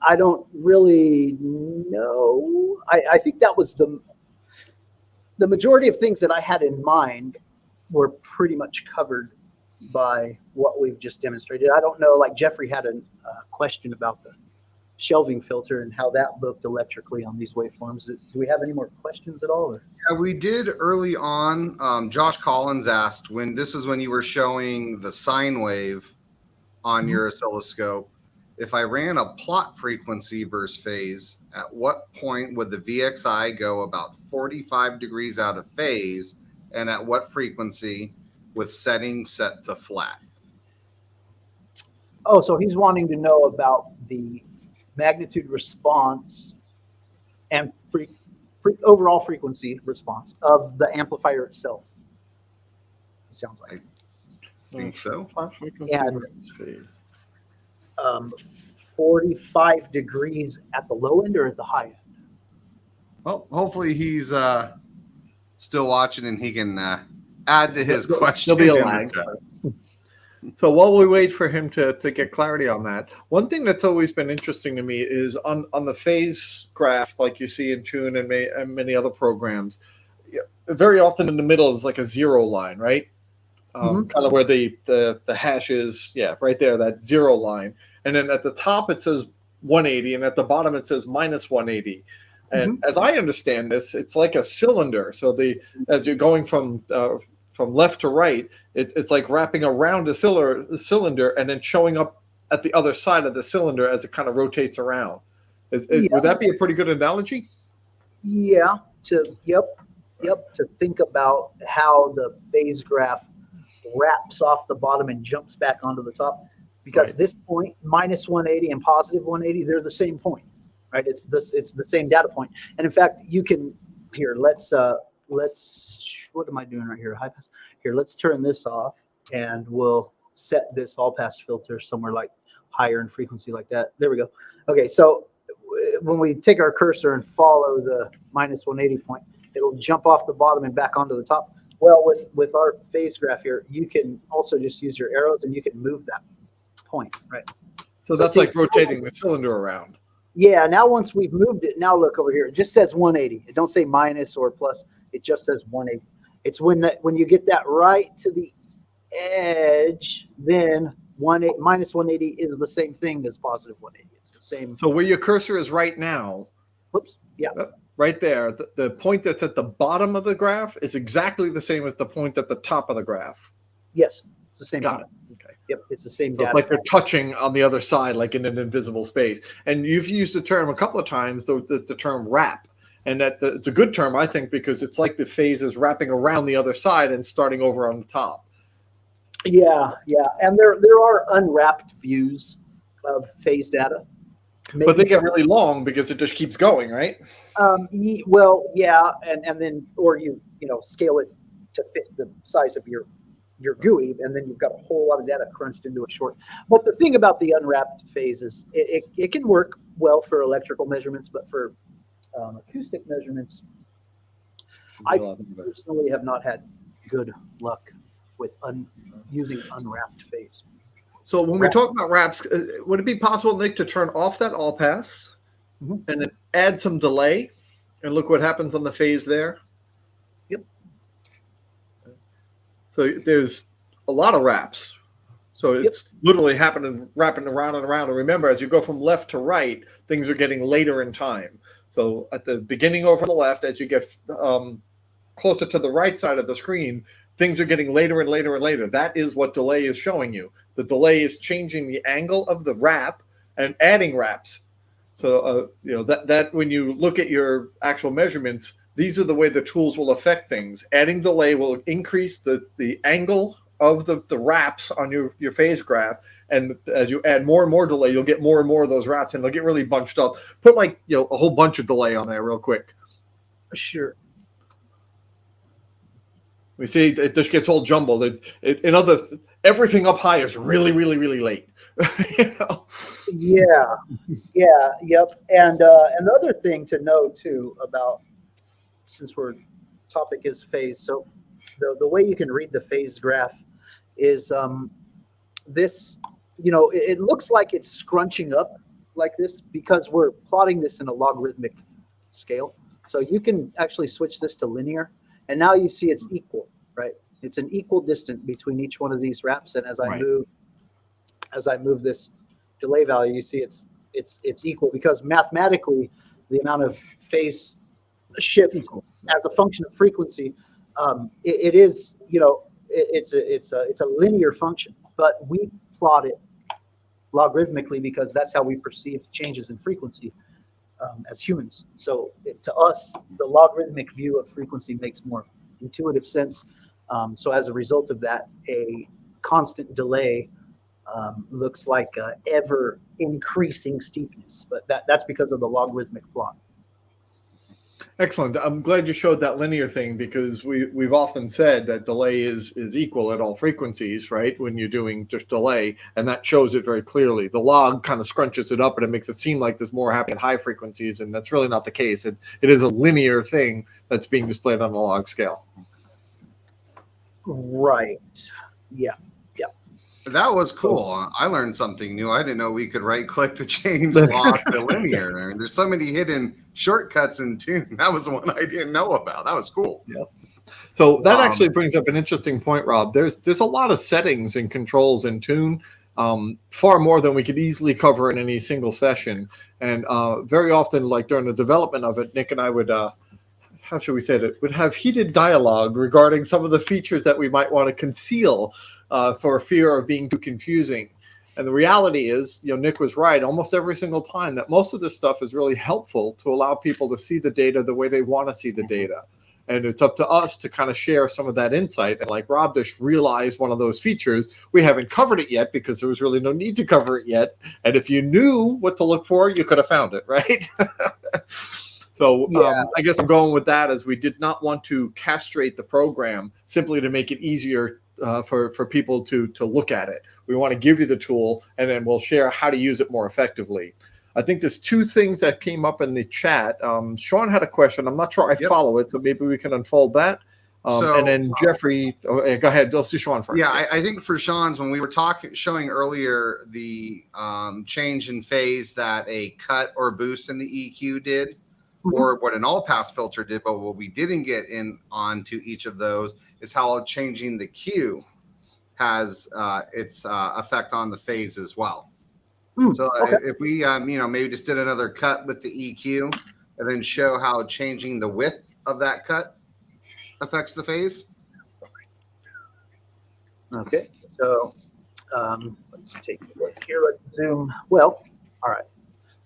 I don't really know. I think that was the majority of things that I had in mind were pretty much covered by what we've just demonstrated. I don't know, like Jeffrey had a question about the shelving filter and how that looked electrically on these waveforms. Do we have any more questions at all? Or? Yeah, we did early on. Josh Collins asked when you were showing the sine wave on your oscilloscope, if I ran a plot frequency versus phase, at what point would the VXI go about 45 degrees out of phase, and at what frequency with settings set to flat? Oh, so he's wanting to know about the magnitude response and overall frequency response of the amplifier itself. It sounds like. I think so. And 45 degrees at the low end or at the high end? Well, hopefully he's still watching and he can add to his question. There'll be a lag. So while we wait for him to get clarity on that, one thing that's always been interesting to me is on the phase graph, like you see in Tune and many other programs, very often in the middle is like a zero line, right? Kind of where the hash is, right there, that zero line. And then at the top it says 180, and at the bottom it says minus 180. And as I understand this, it's like a cylinder. So as you're going from left to right, it's like wrapping around a cylinder and then showing up at the other side of the cylinder as it kind of rotates around. Would that be a pretty good analogy? Yeah. To think about how the phase graph wraps off the bottom and jumps back onto the top, because this point, minus 180 and positive 180, they're the same point, right? It's the same data point. And in fact, you can here. Let's what am I doing right here? High pass. Here, let's turn this off, and we'll set this all pass filter somewhere like higher in frequency like that. There we go. Okay, so when we take our cursor and follow the minus 180 point, it'll jump off the bottom and back onto the top. Well, with our phase graph here, you can also just use your arrows and you can move that point, right? So that's like rotating the cylinder around. Yeah, now once we've moved it, now look over here. It just says 180. It don't say minus or plus. It just says 180. It's when you get that right to the edge, then minus 180 is the same thing as positive 180. It's the same. So where your cursor is right now, Whoops. Yeah. Right there, the point that's at the bottom of the graph is exactly the same as the point at the top of the graph. Yes, it's the same. Got it. Okay. Yep, it's the same So it's data. like they're touching on the other side, like in an invisible space. And you've used the term a couple of times, the term wrap. And it's a good term, I think, because it's like the phase is wrapping around the other side and starting over on the top. Yeah, and there are unwrapped views of phase data. But they get really long because it just keeps going, right? Well, yeah, and then or you scale it to fit the size of your GUI, and then you've got a whole lot of data crunched into a short. But the thing about the unwrapped phase is it can work well for electrical measurements, but for acoustic measurements, I personally have not had good luck with using unwrapped phase. So when we talk about wraps, would it be possible, Nick, to turn off that all pass and then add some delay and look what happens on the phase there? Yep. So there's a lot of wraps. So it's literally wrapping around and around. And remember, as you go from left to right, things are getting later in time. So at the beginning over on the left, as you get closer to the right side of the screen, things are getting later and later and later. That is what delay is showing you. The delay is changing the angle of the wrap and adding wraps. So that when you look at your actual measurements, these are the way the tools will affect things. Adding delay will increase the angle of the wraps on your phase graph, and as you add more and more delay, you'll get more and more of those wraps, and they'll get really bunched up. Put a whole bunch of delay on there real quick. Sure. We see it just gets all jumbled. Everything up high is really, really, really late. Yeah, yep. And the other thing to know too about, since our topic is phase, so the way you can read the phase graph is this. It looks like it's scrunching up like this because we're plotting this in a logarithmic scale. So you can actually switch this to linear. And now you see it's equal, right? It's an equal distance between each one of these wraps. And as I move this delay value, you see it's equal because mathematically the amount of phase shift as a function of frequency, it is it's a linear function, but we plot it logarithmically because that's how we perceive changes in frequency. As humans. So to us, the logarithmic view of frequency makes more intuitive sense. So as a result of that, a constant delay looks like ever increasing steepness, but that's because of the logarithmic plot. Excellent. I'm glad you showed that linear thing because we've often said that delay is equal at all frequencies, right? When you're doing just delay, and that shows it very clearly. The log kind of scrunches it up and it makes it seem like there's more happening at high frequencies, and that's really not the case. It is a linear thing that's being displayed on a log scale. Right. Yeah. That was cool. I learned something new. I didn't know we could right-click to change log to linear. There's so many hidden shortcuts in Tune. That was one I didn't know about. That was cool. Yeah. So that actually brings up an interesting point, Rob. There's a lot of settings and controls in Tune, far more than we could easily cover in any single session. And very often, like during the development of it, Nick and I would, how should we say it, would have heated dialogue regarding some of the features that we might want to conceal for fear of being too confusing. And the reality is, Nick was right almost every single time that most of this stuff is really helpful to allow people to see the data the way they want to see the data. And it's up to us to kind of share some of that insight. And like Rob just realized one of those features, we haven't covered it yet because there was really no need to cover it yet. And if you knew what to look for, you could have found it, right? So I guess I'm going with that as we did not want to castrate the program simply to make it easier for people to look at it. We want to give you the tool, and then we'll share how to use it more effectively. I think there's two things that came up in the chat. Sean had a question. I'm not sure I follow it, so maybe we can unfold that. And then Jeffrey, go ahead. Let's do Sean first. Yeah, I think for Sean's, when we were showing earlier the change in phase that a cut or boost in the EQ did, or what an all-pass filter did, but what we didn't get onto each of those is how changing the Q has its effect on the phase as well. So if we maybe just did another cut with the EQ and then show how changing the width of that cut affects the phase. Okay, so Let's take a look here. Let's zoom. Well, all right.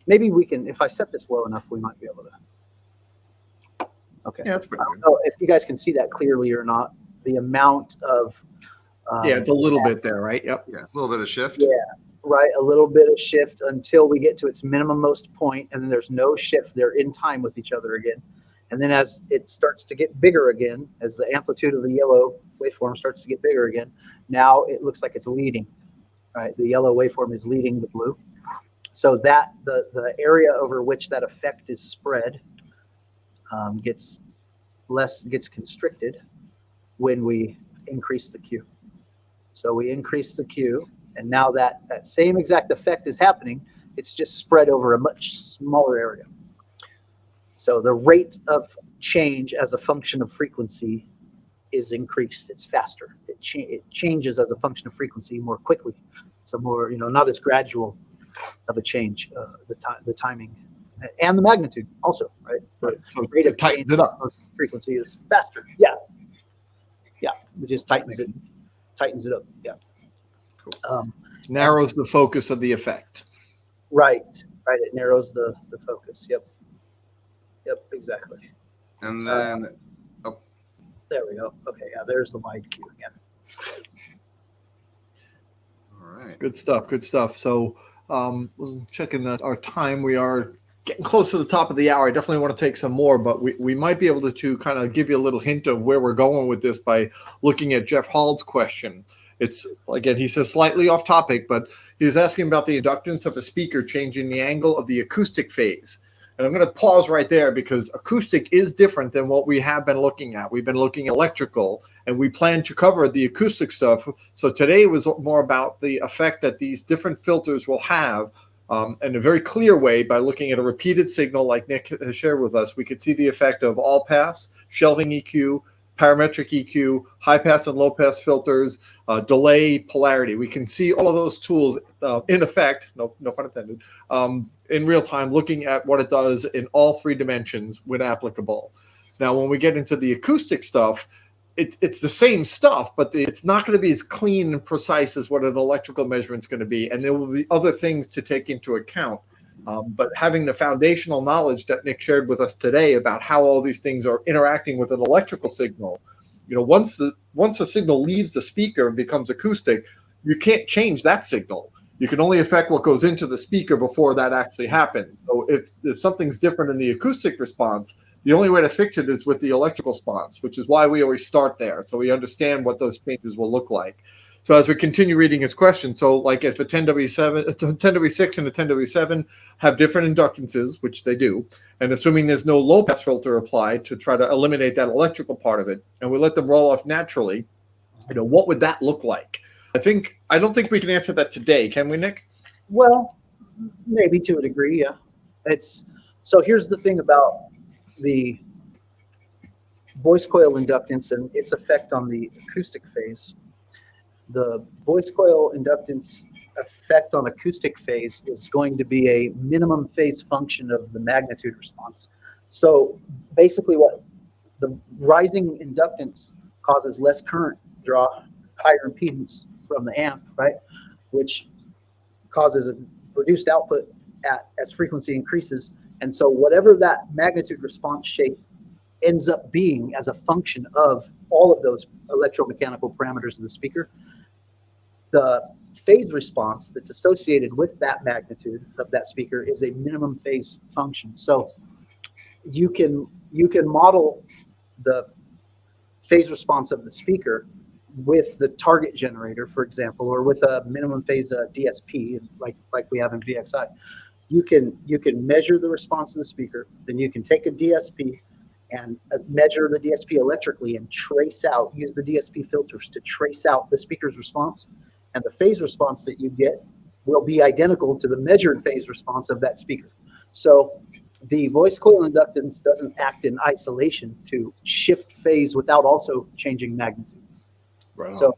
Maybe we can, if I set this low enough, we might be able to. Okay. Yeah, that's pretty I good. don't know if you guys can see that clearly or not. The amount of. Yeah, it's a little bit there, right? Yep. Yeah, a little bit of shift. Yeah, right. A little bit of shift until we get to its minimum most point, and then there's no shift. They're in time with each other again. And then as it starts to get bigger again, as the amplitude of the yellow waveform starts to get bigger again, now it looks like it's leading, right? The yellow waveform is leading the blue. So that the area over which that effect is spread gets constricted when we increase the Q. So we increase the Q, and now that same exact effect is happening. It's just spread over a much smaller area. So the rate of change as a function of frequency is increased. It's faster. It changes as a function of frequency more quickly. So more, not as gradual of a change. The timing and the magnitude also, right? The So rate of tightens change it up. of frequency is faster. Yeah. It just tightens it. Tightens it up. Yeah. Cool. Narrows the focus of the effect. Right. It narrows the focus. Yep, exactly. And then, There we go. Okay, yeah, there's the wide Q again. all right. Good stuff. So checking our time. We are getting close to the top of the hour. I definitely want to take some more, but we might be able to kind of give you a little hint of where we're going with this by looking at Jeff Hall's question. It's, again, he says slightly off topic, but he's asking about the inductance of a speaker changing the angle of the acoustic phase. And I'm going to pause right there because acoustic is different than what we have been looking at. We've been looking at electrical, and we plan to cover the acoustic stuff. So today was more about the effect that these different filters will have in a very clear way by looking at a repeated signal like Nick has shared with us. We could see the effect of all pass, shelving EQ, parametric EQ, high pass and low pass filters, delay, polarity. We can see all of those tools in effect, no pun intended, in real time, looking at what it does in all three dimensions when applicable. Now, when we get into the acoustic stuff, it's the same stuff, but it's not going to be as clean and precise as what an electrical measurement is going to be, and there will be other things to take into account. But having the foundational knowledge that Nick shared with us today about how all these things are interacting with an electrical signal, once the signal leaves the speaker and becomes acoustic, you can't change that signal. You can only affect what goes into the speaker before that actually happens. So if something's different in the acoustic response, the only way to fix it is with the electrical response, which is why we always start there, so we understand what those changes will look like. So as we continue reading his question, so like if a 10W6 and a 10W7 have different inductances, which they do, and assuming there's no low pass filter applied to try to eliminate that electrical part of it, and we let them roll off naturally, what would that look like? I don't think we can answer that today, can we, Nick? Well, maybe to a degree, yeah. So here's the thing about the voice coil inductance and its effect on the acoustic phase. The voice coil inductance effect on acoustic phase is going to be a minimum phase function of the magnitude response. So basically what the rising inductance causes less current draw, higher impedance from the amp, right? Which causes a reduced output as frequency increases. And so whatever that magnitude response shape ends up being as a function of all of those electromechanical parameters of the speaker, the phase response that's associated with that magnitude of that speaker is a minimum phase function. So you can model the phase response of the speaker with the target generator, for example, or with a minimum phase DSP, like we have in VXI. You can measure the response of the speaker, then you can take a DSP and measure the DSP electrically and use the DSP filters to trace out the speaker's response, and the phase response that you get will be identical to the measured phase response of that speaker. So the voice coil inductance doesn't act in isolation to shift phase without also changing magnitude. Right. So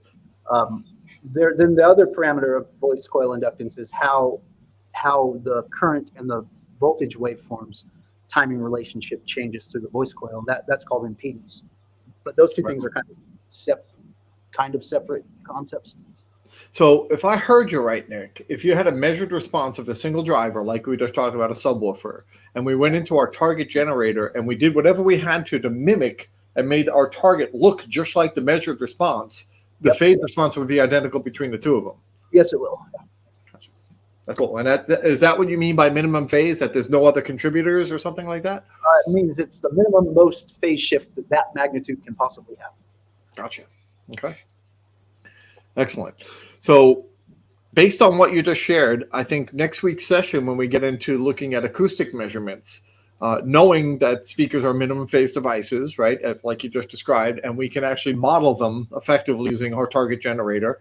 then the other parameter of voice coil inductance is how the current and the voltage waveforms timing relationship changes through the voice coil. That's called impedance. But those two things are kind of separate concepts. So if I heard you right, Nick, if you had a measured response of a single driver, like we just talked about a subwoofer, and we went into our target generator and we did whatever we had to mimic and made our target look just like the measured response, the phase response would be identical between the two of them. Yes, it will. That's cool. And is that what you mean by minimum phase, that there's no other contributors or something like that? It means it's the minimum most phase shift that that magnitude can possibly have. Gotcha. Okay. Excellent. So based on what you just shared, I think next week's session, when we get into looking at acoustic measurements, knowing that speakers are minimum phase devices, right, like you just described, and we can actually model them effectively using our target generator,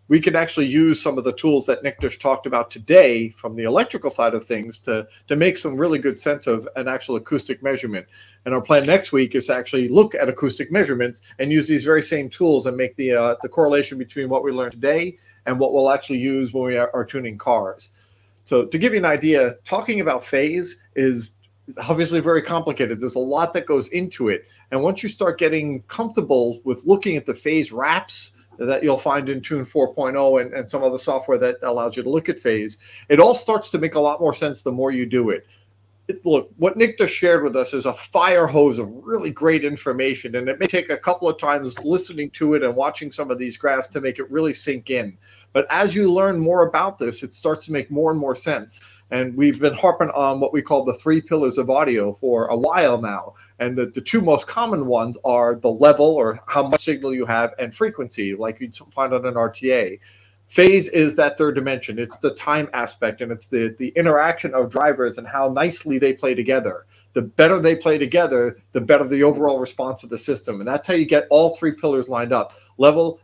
we can actually use some of the tools that Nick just talked about today from the electrical side of things to make some really good sense of an actual acoustic measurement. And our plan next week is to actually look at acoustic measurements and use these very same tools and make the correlation between what we learned today and what we'll actually use when we are tuning cars. So to give you an idea, talking about phase is obviously very complicated. There's a lot that goes into it. And once you start getting comfortable with looking at the phase wraps that you'll find in Tune 4.0 and some other software that allows you to look at phase, it all starts to make a lot more sense the more you do it. Look, what Nick just shared with us is a fire hose of really great information, and it may take a couple of times listening to it and watching some of these graphs to make it really sink in. But as you learn more about this, it starts to make more and more sense. And we've been harping on what we call the 3 pillars of audio for a while now. And the two most common ones are the level, or how much signal you have, and frequency, like you'd find on an RTA. Phase is that third dimension. It's the time aspect, and it's the interaction of drivers and how nicely they play together. The better they play together, the better the overall response of the system. And that's how you get all 3 pillars lined up: level,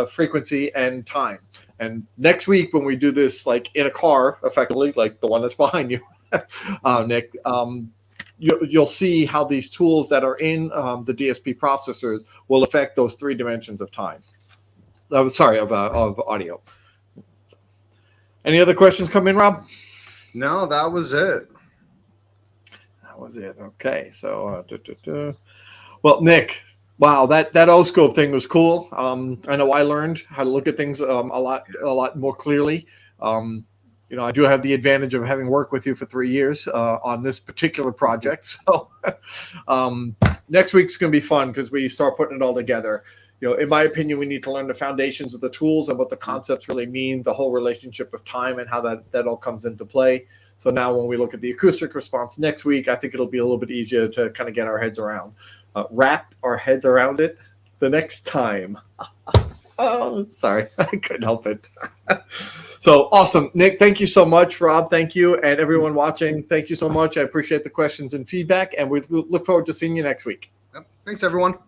frequency, and time. And next week, when we do this, like in a car, effectively, like the one that's behind you, Nick, you'll see how these tools that are in the DSP processors will affect those 3 dimensions of time. Of audio. Any other questions come in, Rob? No, that was it. That was it. Okay. So, well, Nick, wow, that O-scope thing was cool. I know I learned how to look at things a lot more clearly. I do have the advantage of having worked with you for 3 years on this particular project. So next week's going to be fun because we start putting it all together. In my opinion, we need to learn the foundations of the tools and what the concepts really mean, the whole relationship of time and how that all comes into play. So now when we look at the acoustic response next week, I think it'll be a little bit easier to kind of get our heads around, wrap our heads around it the next time. Oh, sorry. I couldn't help it. So awesome. Nick, thank you so much. Rob, thank you. And everyone watching, thank you so much. I appreciate the questions and feedback, and we look forward to seeing you next week. Yep. Thanks, everyone.